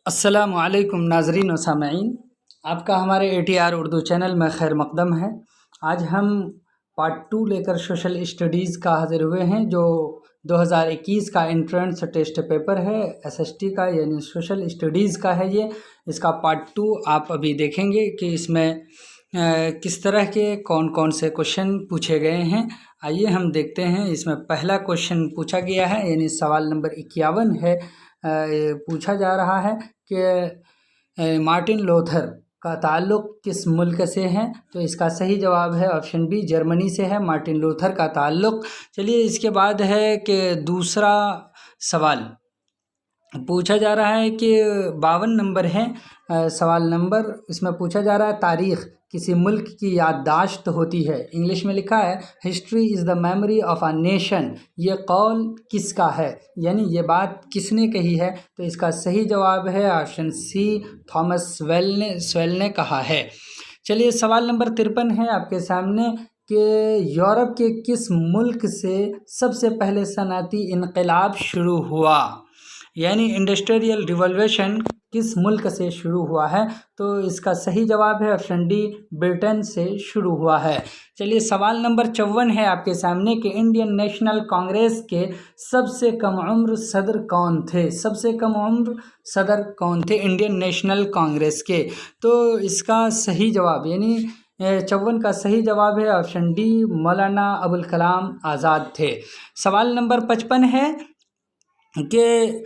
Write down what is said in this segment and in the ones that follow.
अस्सलामु अलैकुम नाज़रीन व सामईन, आपका हमारे ATR उर्दू चैनल में खैर मक़दम है। आज हम पार्ट 2 लेकर सोशल स्टडीज़ का हाज़िर हुए हैं, जो 2021 का एंट्रेंस टेस्ट पेपर है SST का, यानी सोशल स्टडीज़ का है ये। इसका पार्ट 2 आप अभी देखेंगे कि इसमें किस तरह के कौन कौन से क्वेश्चन पूछे गए हैं। आइए हम देखते हैं। इसमें पहला क्वेश्चन पूछा गया है, यानी सवाल नंबर 51 है। पूछा जा रहा है कि मार्टिन लूथर का ताल्लुक़ किस मुल्क से है। तो इसका सही जवाब है ऑप्शन बी, जर्मनी से है मार्टिन लूथर का ताल्लुक़। चलिए, इसके बाद है कि दूसरा सवाल पूछा जा रहा है कि 52 नंबर है सवाल नंबर। इसमें पूछा जा रहा है, तारीख़ किसी मुल्क की याददाश्त होती है। इंग्लिश में लिखा है history is the memory of a nation. ये कौल किसका है, यानी ये बात किसने कही है। तो इसका सही जवाब है ऑप्शन सी, थॉमस स्वेल ने कहा है। चलिए, सवाल नंबर 53 है आपके सामने कि यूरोप के किस मुल्क से सबसे पहले सनअती इनकलाब शुरू हुआ, यानी इंडस्ट्रियल रिवॉल्यूशन किस मुल्क से शुरू हुआ है। तो इसका सही जवाब है ऑप्शन डी, ब्रिटेन से शुरू हुआ है। चलिए, सवाल नंबर 54 है आपके सामने कि इंडियन नेशनल कांग्रेस के सबसे कम उम्र सदर कौन थे। सबसे कम उम्र सदर कौन थे इंडियन नेशनल कांग्रेस के। तो इसका सही जवाब, यानी 54 का सही जवाब है ऑप्शन डी, मौलाना अबुल कलाम आज़ाद थे। सवाल नंबर 55 है कि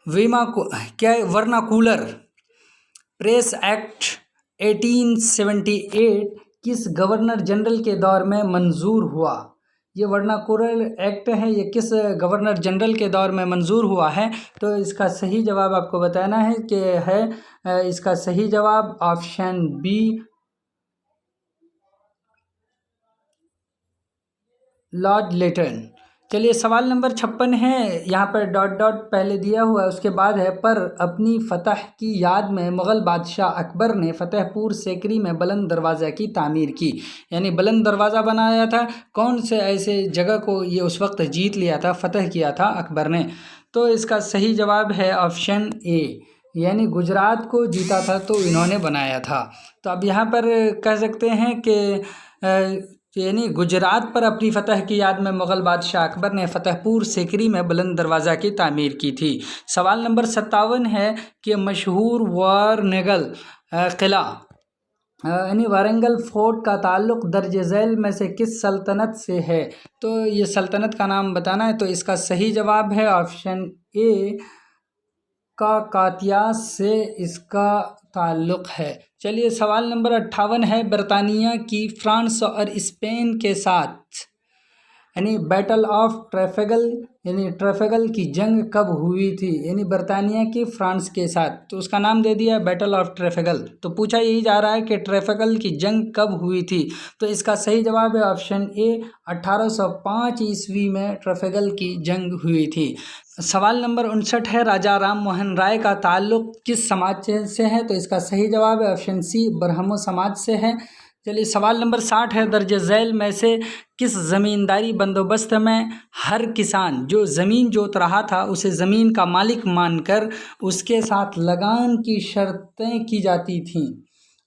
वर्नाकुलर प्रेस एक्ट 1878 किस गवर्नर जनरल के दौर में मंजूर हुआ। ये वर्नाकुलर एक्ट है, ये किस गवर्नर जनरल के दौर में मंजूर हुआ है। तो इसका सही जवाब आपको बताना है कि इसका सही जवाब ऑप्शन बी, लॉर्ड लिटन। चलिए, सवाल नंबर 56 है। यहाँ पर डॉट डॉट पहले दिया हुआ है, उसके बाद है पर अपनी फतह की याद में मुग़ल बादशाह अकबर ने फतेहपुर सीकरी में बुलंद दरवाज़ा की तामीर की। यानी बुलंद दरवाज़ा बनाया था। कौन से ऐसे जगह को ये उस वक्त जीत लिया था, फतह किया था अकबर ने। तो इसका सही जवाब है ऑप्शन ए, यानी गुजरात को जीता था तो इन्होंने बनाया था। तो अब यहाँ पर कह सकते हैं कि यानी गुजरात पर अपनी फ़तह की याद में मुग़ल बादशाह अकबर ने फतेहपुर सीकरी में बुलंद दरवाज़ा की तामीर की थी। सवाल नंबर 57 है कि मशहूर वारंगल किला यानी वारंगल फोर्ट का ताल्लुक़ दर्ज झैल में से किस सल्तनत से है। तो ये सल्तनत का नाम बताना है। तो इसका सही जवाब है ऑप्शन ए, काकतिया से इसका ताल्लुक़ है। चलिए, सवाल नंबर 58 है। बरतानिया की फ्रांस और स्पेन के साथ यानी बैटल ऑफ ट्रैफेगल, यानी ट्रैफेगल की जंग कब हुई थी। यानी बरतानिया की फ्रांस के साथ, तो उसका नाम दे दिया बैटल ऑफ ट्रैफेगल। तो पूछा यही जा रहा है कि ट्रैफेगल की जंग कब हुई थी। तो इसका सही जवाब है ऑप्शन ए, 1805 ईस्वी में ट्रैफेगल की जंग हुई थी। सवाल नंबर 59 है। राजा राम मोहन राय का ताल्लुक़ किस समाज से है। तो इसका सही जवाब है ऑप्शन सी, ब्राह्मण समाज से है। चलिए, सवाल नंबर 60 है। दर्ज झैल में से किस ज़मींदारी बंदोबस्त में हर किसान जो ज़मीन जोत रहा था उसे ज़मीन का मालिक मानकर उसके साथ लगान की शर्तें की जाती थीं,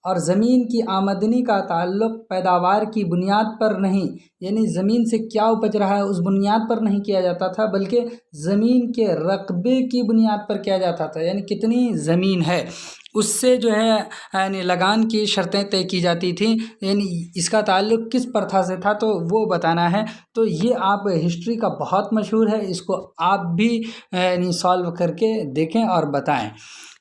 और ज़मीन की आमदनी का ताल्लुक़ पैदावार की बुनियाद पर नहीं, यानी ज़मीन से क्या उपज रहा है उस बुनियाद पर नहीं किया जाता था, बल्कि ज़मीन के रकबे की बुनियाद पर किया जाता था। यानी कितनी ज़मीन है उससे जो है यानी लगान की शर्तें तय की जाती थी। यानी इसका ताल्लुक़ किस प्रथा से था, तो वो बताना है। तो ये आप हिस्ट्री का बहुत मशहूर है, इसको आप भी यानी सॉल्व करके देखें और बताएं।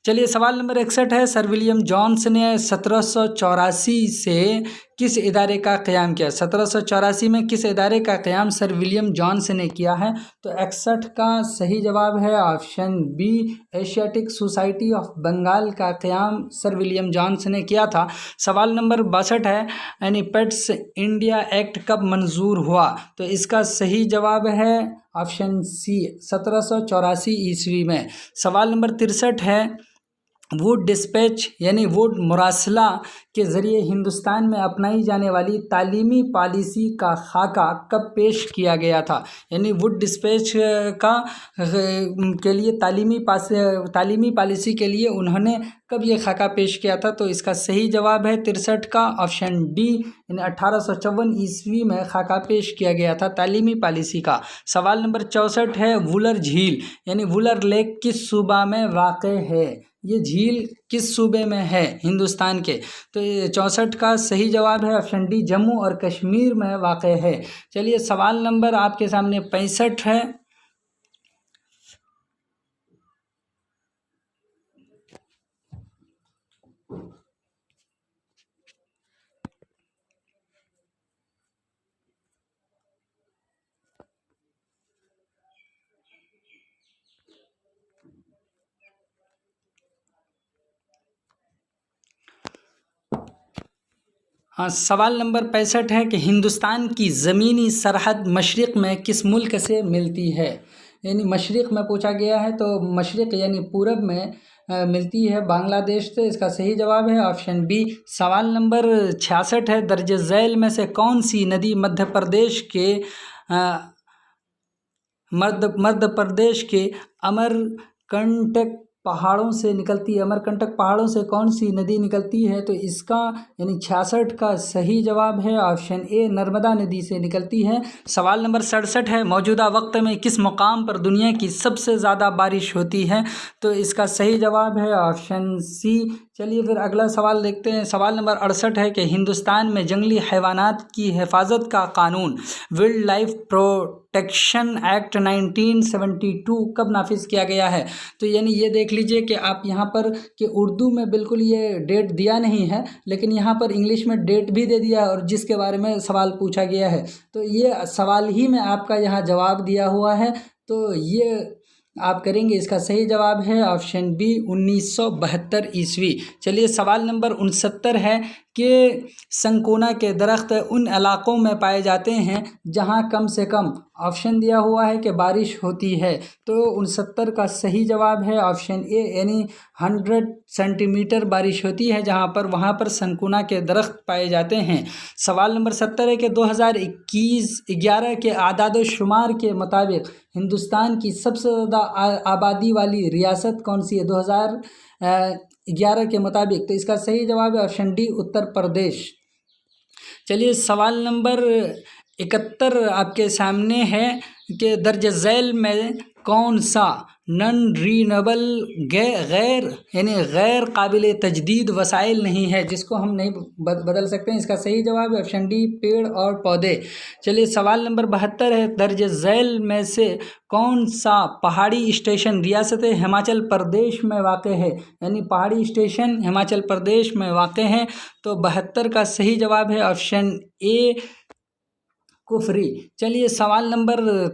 चलिए, सवाल नंबर 61 है। सर विलियम जोन्स ने 1784 से किस इदारे का क़याम किया। 1784 में किस इदारे का क़याम सर विलियम जोन्स ने किया है। तो 61 का सही जवाब है option B, Asiatic Society of Bengal का क़याम सर विलियम जोन्स ने किया था। सवाल नंबर 62 है। यानी पेट्स इंडिया एक्ट कब मंजूर हुआ। तो इसका सही जवाब है ऑप्शन सी, 1784 ईस्वी में। सवाल नंबर 63 है वुड डिस्पैच यानी वुड मुरासला के ज़रिए हिंदुस्तान में अपनाई जाने वाली तालीमी पॉलिसी का खाका कब पेश किया गया था? यानी वुड डिस्पैच का के लिए तालीमी पॉलिसी के लिए उन्होंने कब ये खाका पेश किया था? तो इसका सही जवाब है 63 का ऑप्शन डी, यानी 1854 ईस्वी में खाका पेश किया गया था तालीमी पॉलिसी का। सवाल नंबर 64 है, वुलर झील यानी वुलर लेक किस सूबा में वाक़ है? ये झील किस सूबे में है हिंदुस्तान के? तो ये 64 का सही जवाब है ऑप्शन डी, जम्मू और कश्मीर में वाक़ है। चलिए सवाल नंबर आपके सामने 65 है। हाँ, सवाल नंबर 65 है कि हिंदुस्तान की ज़मीनी सरहद मशरिक़ में किस मुल्क से मिलती है? यानी मशरिक़ में पूछा गया है, तो मशरिक़ यानी पूरब में मिलती है बांग्लादेश से। इसका सही जवाब है ऑप्शन बी। सवाल नंबर 66 है, दर्ज झैल में से कौन सी नदी मध्य प्रदेश के अमरकंटक पहाड़ों से निकलती है? अमरकंटक पहाड़ों से कौन सी नदी निकलती है? तो इसका यानी 66 का सही जवाब है ऑप्शन ए, नर्मदा नदी से निकलती है। सवाल नंबर 67 है, मौजूदा वक्त में किस मुकाम पर दुनिया की सबसे ज़्यादा बारिश होती है? तो इसका सही जवाब है ऑप्शन सी। चलिए फिर अगला सवाल देखते हैं। सवाल नंबर 68 है कि हिंदुस्तान में जंगली हैवानात की हिफाजत का कानून वाइल्ड लाइफ प्रोटेक्शन एक्ट 1972 कब नाफिज किया गया है? तो यानी ये देख लीजिए कि आप यहाँ पर कि उर्दू में बिल्कुल ये डेट दिया नहीं है, लेकिन यहाँ पर इंग्लिश में डेट भी दे दिया है और जिसके बारे में सवाल पूछा गया है, तो ये सवाल ही में आपका यहाँ जवाब दिया हुआ है, तो ये आप करेंगे। इसका सही जवाब है ऑप्शन बी, 1972 ईस्वी। चलिए सवाल नंबर 69 है कि संकोना के दरख्त उन इलाक़ों में पाए जाते हैं जहां कम से कम ऑप्शन दिया हुआ है कि बारिश होती है। तो 69 का सही जवाब है ऑप्शन ए, यानी 100 सेंटीमीटर बारिश होती है वहाँ पर संकोना के दरख्त पाए जाते हैं। सवाल नंबर 70 है कि 2021-11 के आदाद-ओ-शुमार के मुताबिक हिंदुस्तान की सबसे ज़्यादा आबादी वाली रियासत कौन सी है 2011 के मुताबिक? तो इसका सही जवाब है ऑप्शन डी, उत्तर प्रदेश। चलिए सवाल नंबर 71 आपके सामने है कि दर्ज झैल में कौन सा नॉन रीनेबल गैर काबिल तजदीद वसाइल नहीं है जिसको हम नहीं बदल सकते हैं? इसका सही जवाब है ऑप्शन डी, पेड़ और पौधे। चलिए सवाल नंबर 72 है, दर्ज झैल में से कौन सा पहाड़ी स्टेशन रियासत हिमाचल प्रदेश में वाक़ है? यानी पहाड़ी स्टेशन हिमाचल प्रदेश में वाक़ है। तो 72 का सही जवाब है ऑप्शन ए, कुफरी। चलिए सवाल नंबर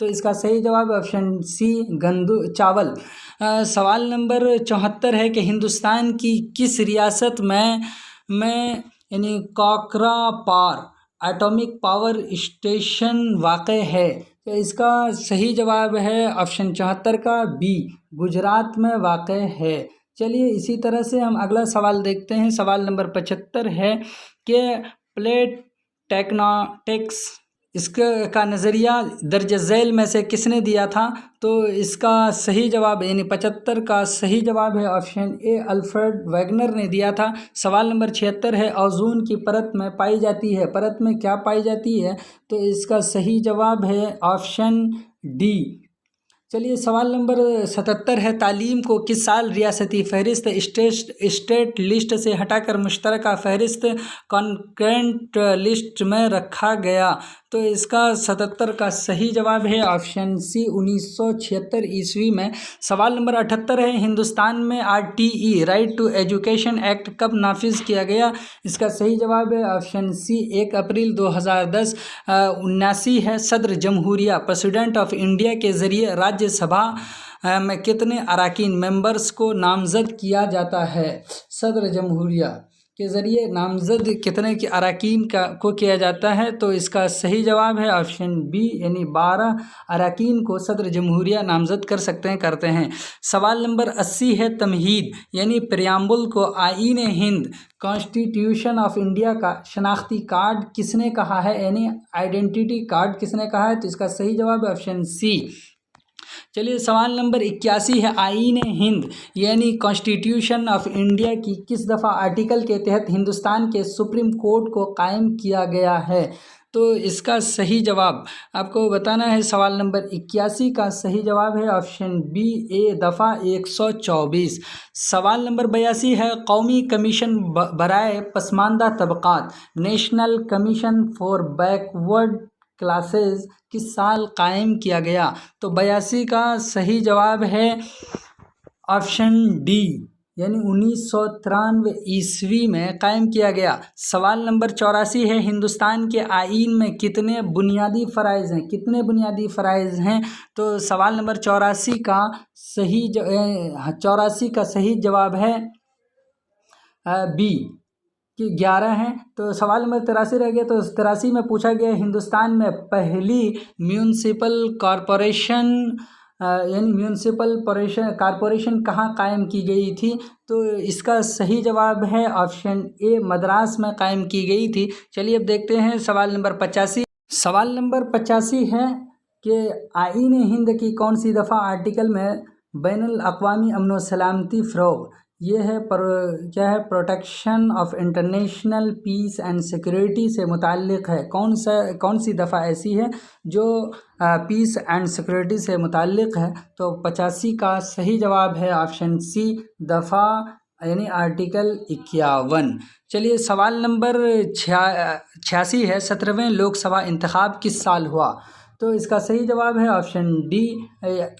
तो इसका सही जवाब ऑप्शन सी, चावल। सवाल नंबर 74 है कि हिंदुस्तान की किस रियासत में यानी काकरापार एटॉमिक पावर स्टेशन वाक़ है? तो इसका सही जवाब है ऑप्शन 74 का बी, गुजरात में वाक़ है। चलिए इसी तरह से हम अगला सवाल देखते हैं। सवाल नंबर 75 है कि प्लेट टेक्टोनिक्स इसका नज़रिया दर्ज झैल में से किसने दिया था? तो इसका सही जवाब यानी 75 का सही जवाब है ऑप्शन ए, अल्फ्रेड वेगनर ने दिया था। सवाल नंबर 76 है, ओजोन की परत में पाई जाती है, परत में क्या पाई जाती है? तो इसका सही जवाब है ऑप्शन डी। चलिए सवाल नंबर 77 है, तालीम को किस साल रियासती फहरिस्त स्टेट लिस्ट से हटाकर मुश्तरका फहरिस्त कॉन्करेंट लिस्ट में रखा गया? तो इसका 77 का सही जवाब है ऑप्शन सी, 1976 ईस्वी में। सवाल नंबर 78 है, हिंदुस्तान में RTE right to education act कब नाफिज किया गया? इसका सही जवाब है ऑप्शन सी, 1 अप्रैल 2010। 79 है, सदर जमहूरिया प्रेसिडेंट ऑफ इंडिया के ज़रिए राज्यसभा में कितने अरकान मेंबर्स को नामज़द किया जाता है? सदर जमहूरिया के ज़रिए नामज़द कितने के अरकान को किया जाता है? तो इसका सही जवाब है ऑप्शन बी, यानी 12 अरकान को सदर जमहूरिया नामज़द कर सकते हैं, करते हैं। सवाल नंबर 80 है तमहीद यानी प्रियम्बल को आईन हिंद कॉन्स्टिट्यूशन ऑफ इंडिया का शनाख्ती कार्ड किसने कहा है, यानी आइडेंटिटी कार्ड किसने कहा है? तो इसका सही जवाब है ऑप्शन सी। चलिए सवाल नंबर 81 है आईन हिंद यानी कॉन्स्टिट्यूशन ऑफ इंडिया की किस दफ़ा आर्टिकल के तहत हिंदुस्तान के सुप्रीम कोर्ट को कायम किया गया है? तो इसका सही जवाब आपको बताना है। सवाल नंबर 81 का सही जवाब है ऑप्शन बी, ए दफ़ा 124। सवाल नंबर 82 है कौमी कमीशन बराए पसमानदा तबक़ात National Commission for Backward Classes किस साल कायम किया गया? तो 82 का सही जवाब है ऑप्शन डी, यानी 1993 ईस्वी में कायम किया गया। सवाल नंबर 84 है हिंदुस्तान के आईन में कितने बुनियादी फ़राइज़ हैं? कितने बुनियादी फ़राइज़ हैं? तो सवाल नंबर 84 का सही जवाब है बी कि 11 हैं। तो सवाल नंबर 83 रह गया। तो 83 में पूछा गया हिंदुस्तान में पहली म्यूनसिपल कॉरपोरेशन यानी म्यूनसिपल कॉरपोरेशन कहाँ कायम की गई थी? तो इसका सही जवाब है ऑप्शन ए, मद्रास में कायम की गई थी। चलिए अब देखते हैं सवाल नंबर 85। सवाल नंबर 85 है कि आईन हिंद की कौन सी दफ़ा आर्टिकल में बैनुल अक़वामी अमन व सलामती फ़रोग़ ये है क्या है protection of international peace and security से मुताल्लिक़ है? कौन सी दफ़ा ऐसी है जो पीस एंड सिक्योरिटी से मुताल्लिक़ है? तो 85 का सही जवाब है ऑप्शन सी, दफ़ा यानी आर्टिकल 51। चलिए सवाल नंबर 86 है 17वें लोकसभा इंतखाब किस साल हुआ? तो इसका सही जवाब है ऑप्शन डी,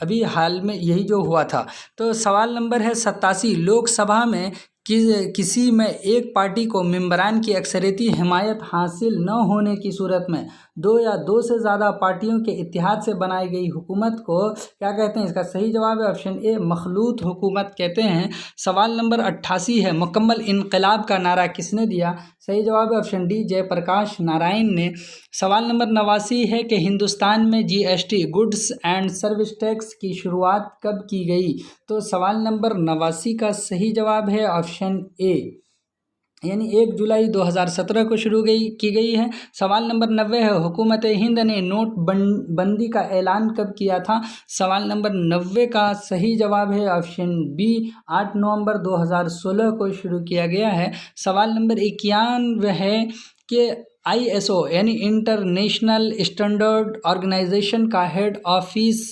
अभी हाल में यही जो हुआ था। तो सवाल नंबर है 87 लोकसभा में किसी में एक पार्टी को मेंबरान की अक्सरियती हिमायत हासिल न होने की सूरत में दो या दो से ज़्यादा पार्टियों के इत्तेहाद से बनाई गई हुकूमत को क्या कहते हैं? इसका सही जवाब है ऑप्शन ए, मखलूत हुकूमत कहते हैं। सवाल नंबर 88 है मुकम्मल इनकलाब का नारा किसने दिया? सही जवाब है ऑप्शन डी, जयप्रकाश नारायण ने। सवाल नंबर 89 है कि हिंदुस्तान में GST goods and service tax की शुरुआत कब की गई? तो सवाल नंबर 89 का सही जवाब है ऑप्शन ए, यानी 1 जुलाई 2017 को की गई है। सवाल नंबर 90 है हुकूमत हिंद ने नोट बंदी का ऐलान कब किया था? सवाल नंबर 90 का सही जवाब है ऑप्शन बी, 8 नवंबर 2016 को शुरू किया गया है। सवाल नंबर 91 है कि ISO यानी इंटरनेशनल स्टैंडर्ड ऑर्गेनाइजेशन का हेड ऑफिस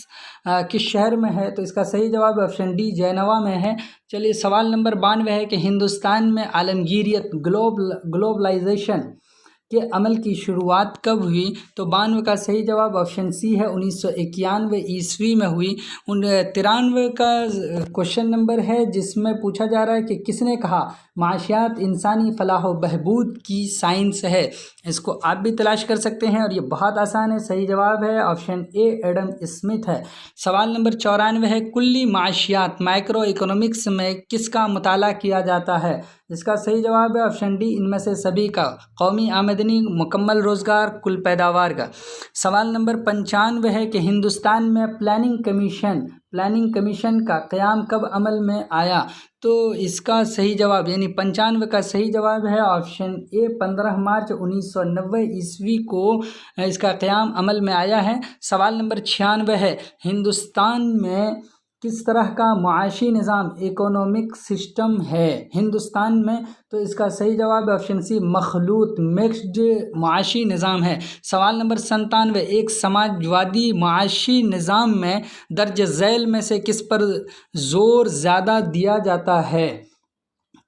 किस शहर में है? तो इसका सही जवाब ऑप्शन डी, जेनेवा में है। चलिए सवाल नंबर 92 है कि हिंदुस्तान में आलमगीरियत ग्लोबलाइजेशन के अमल की शुरुआत कब हुई? तो 92 का सही जवाब ऑप्शन सी है, 1991 ईस्वी में हुई। 93 का क्वेश्चन नंबर है जिसमें पूछा जा रहा है कि किसने कहा माशियात इंसानी फलाह व बहबूद की साइंस है? इसको आप भी तलाश कर सकते हैं और ये बहुत आसान है। सही जवाब है ऑप्शन ए, एडम स्मिथ है। सवाल नंबर 94 है कुल्ली माशियात माइक्रो इकोनॉमिक्स में किसका मुताला किया जाता है? इसका सही जवाब है ऑप्शन डी, इनमें से सभी का, कौमी आमदनी, मुकम्मल रोज़गार, कुल पैदावार का। सवाल नंबर 95 है कि हिंदुस्तान में प्लानिंग कमीशन का क़याम कब अमल में आया? तो इसका सही जवाब यानी 95 का सही जवाब है ऑप्शन ए, 15 मार्च 1990 ईस्वी को इसका क़याम अमल में आया है। सवाल नंबर 96 है हिंदुस्तान में किस तरह का मुआशी निज़ाम इकोनॉमिक सिस्टम है हिंदुस्तान में? तो इसका सही जवाब है ऑप्शन सी, मखलूत मिक्स्ड मुआशी निज़ाम है। सवाल नंबर 97 एक समाजवादी मुआशी निज़ाम में दर्ज झैल में से किस पर ज़ोर ज़्यादा दिया जाता है?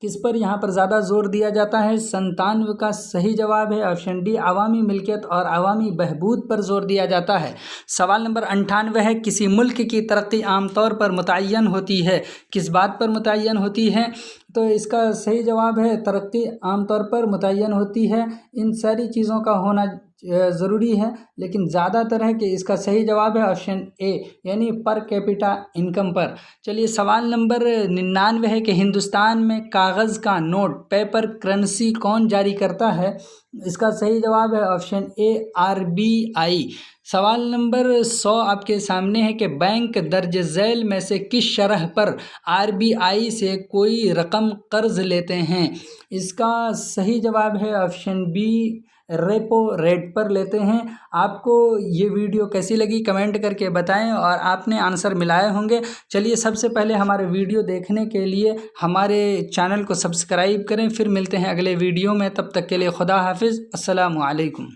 किस पर यहाँ पर ज़्यादा जोर दिया जाता है? 97 का सही जवाब है ऑप्शन डी, अवामी मिल्कियत और अवामी बहबूद पर जोर दिया जाता है। सवाल नंबर 98 है किसी मुल्क की तरक्की आमतौर पर मुतय्यन होती है, किस बात पर मुतय्यन होती है? तो इसका सही जवाब है तरक्की आमतौर पर मुतय्यन होती है इन सारी चीज़ों का होना ज़रूरी है, लेकिन ज़्यादातर है कि इसका सही जवाब है ऑप्शन ए यानी पर कैपिटा इनकम पर। चलिए सवाल नंबर 99 है कि हिंदुस्तान में कागज़ का नोट पेपर करेंसी कौन जारी करता है। इसका सही जवाब है ऑप्शन ए RBI। सवाल नंबर 100 आपके सामने है कि बैंक दर्ज झैल में से किस शरह पर RBI से कोई रकम कर्ज लेते हैं। इसका सही जवाब है ऑप्शन बी रेपो रेट पर लेते हैं। आपको ये वीडियो कैसी लगी कमेंट करके बताएं और आपने आंसर मिलाए होंगे। चलिए सबसे पहले हमारे वीडियो देखने के लिए हमारे चैनल को सब्सक्राइब करें। फिर मिलते हैं अगले वीडियो में, तब तक के लिए खुदा हाफिज़, अस्सलामु अलैकुम।